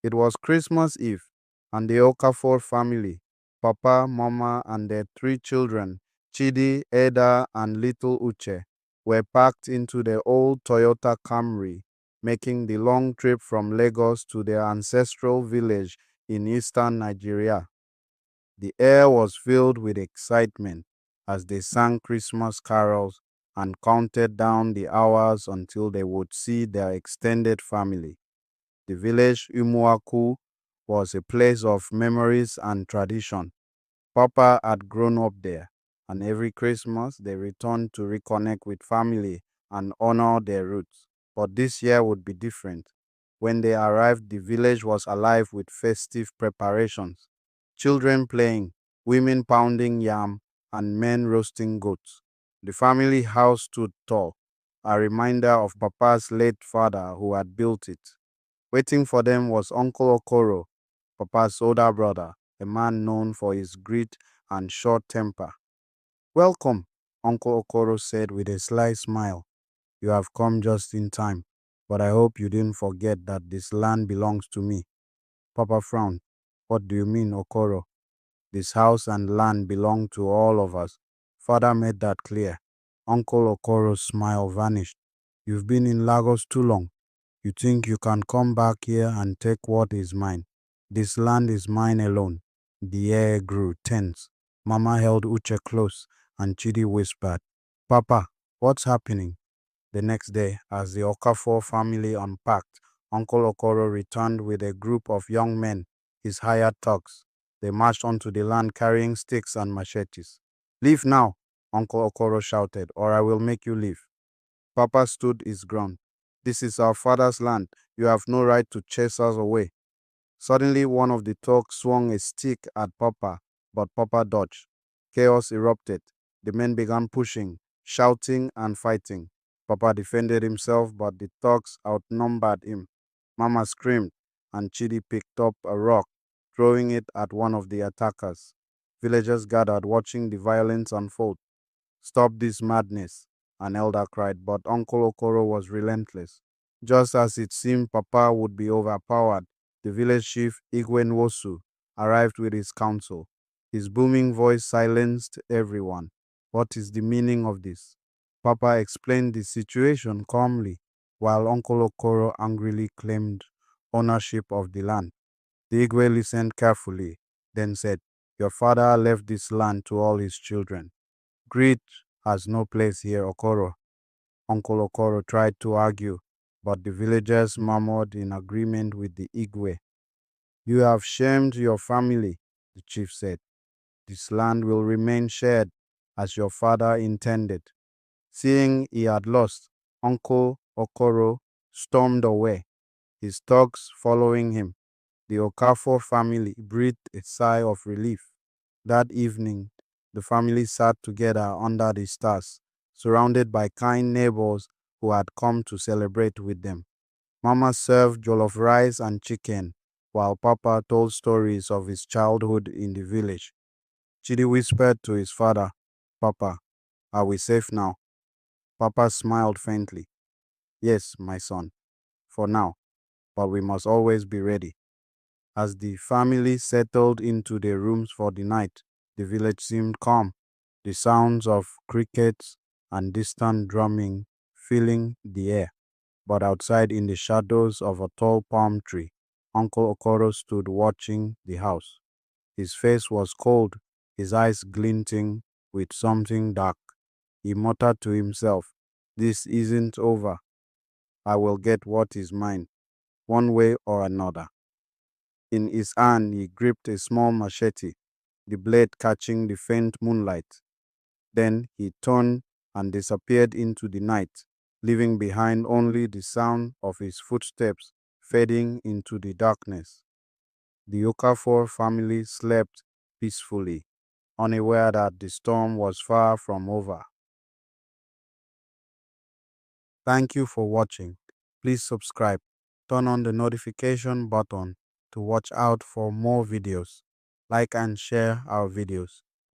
It was Christmas Eve, and the Okafor family, Papa, Mama, and their three children, Chidi, Ada, and little Uche, were packed into their old Toyota Camry, making the long trip from Lagos to their ancestral village in eastern Nigeria. The air was filled with excitement as they sang Christmas carols and counted down the hours until they would see their extended family. The village Umuaku was a place of memories and tradition. Papa had grown up there, and every Christmas they returned to reconnect with family and honor their roots. But this year would be different. When they arrived, the village was alive with festive preparations. Children playing, women pounding yam, and men roasting goats. The family house stood tall, a reminder of Papa's late father who had built it. Waiting for them was Uncle Okoro, Papa's older brother, a man known for his grit and short temper. Welcome, Uncle Okoro said with a sly smile. You have come just in time, but I hope you didn't forget that this land belongs to me. Papa frowned. What do you mean, Okoro? This house and land belong to all of us. Father made that clear. Uncle Okoro's smile vanished. You've been in Lagos too long. You think you can come back here and take what is mine. This land is mine alone. The air grew tense. Mama held Uche close and Chidi whispered, Papa, what's happening? The next day, as the Okafor family unpacked, Uncle Okoro returned with a group of young men, his hired thugs. They marched onto the land carrying sticks and machetes. Leave now, Uncle Okoro shouted, or I will make you leave. Papa stood his ground. This is our father's land. You have no right to chase us away. Suddenly, one of the thugs swung a stick at Papa, but Papa dodged. Chaos erupted. The men began pushing, shouting, and fighting. Papa defended himself, but the thugs outnumbered him. Mama screamed, and Chidi picked up a rock, throwing it at one of the attackers. Villagers gathered, watching the violence unfold. Stop this madness, an elder cried, but Uncle Okoro was relentless. Just as it seemed Papa would be overpowered, the village chief Igwe Nwosu arrived with his council. His booming voice silenced everyone. What is the meaning of this? Papa explained the situation calmly, while Uncle Okoro angrily claimed ownership of the land. The Igwe listened carefully, then said, Your father left this land to all his children. Greed has no place here, Okoro. Uncle Okoro tried to argue, but the villagers murmured in agreement with the Igwe. You have shamed your family, the chief said. This land will remain shared as your father intended. Seeing he had lost, Uncle Okoro stormed away, his thugs following him. The Okafor family breathed a sigh of relief. That evening, the family sat together under the stars, surrounded by kind neighbors who had come to celebrate with them. Mama served jollof rice and chicken, while Papa told stories of his childhood in the village. Chidi whispered to his father, Papa, are we safe now? Papa smiled faintly. Yes, my son, for now, but we must always be ready. As the family settled into their rooms for the night, the village seemed calm, the sounds of crickets and distant drumming filling the air. But outside in the shadows of a tall palm tree, Uncle Okoro stood watching the house. His face was cold, his eyes glinting with something dark. He muttered to himself, This isn't over. I will get what is mine, one way or another. In his hand he gripped a small machete, the blade catching the faint moonlight. Then he turned and disappeared into the night, leaving behind only the sound of his footsteps fading into the darkness. The Okafor family slept peacefully, unaware that the storm was far from over. Thank you for watching. Please subscribe. Turn on the notification button to watch out for more videos. Like and share our videos.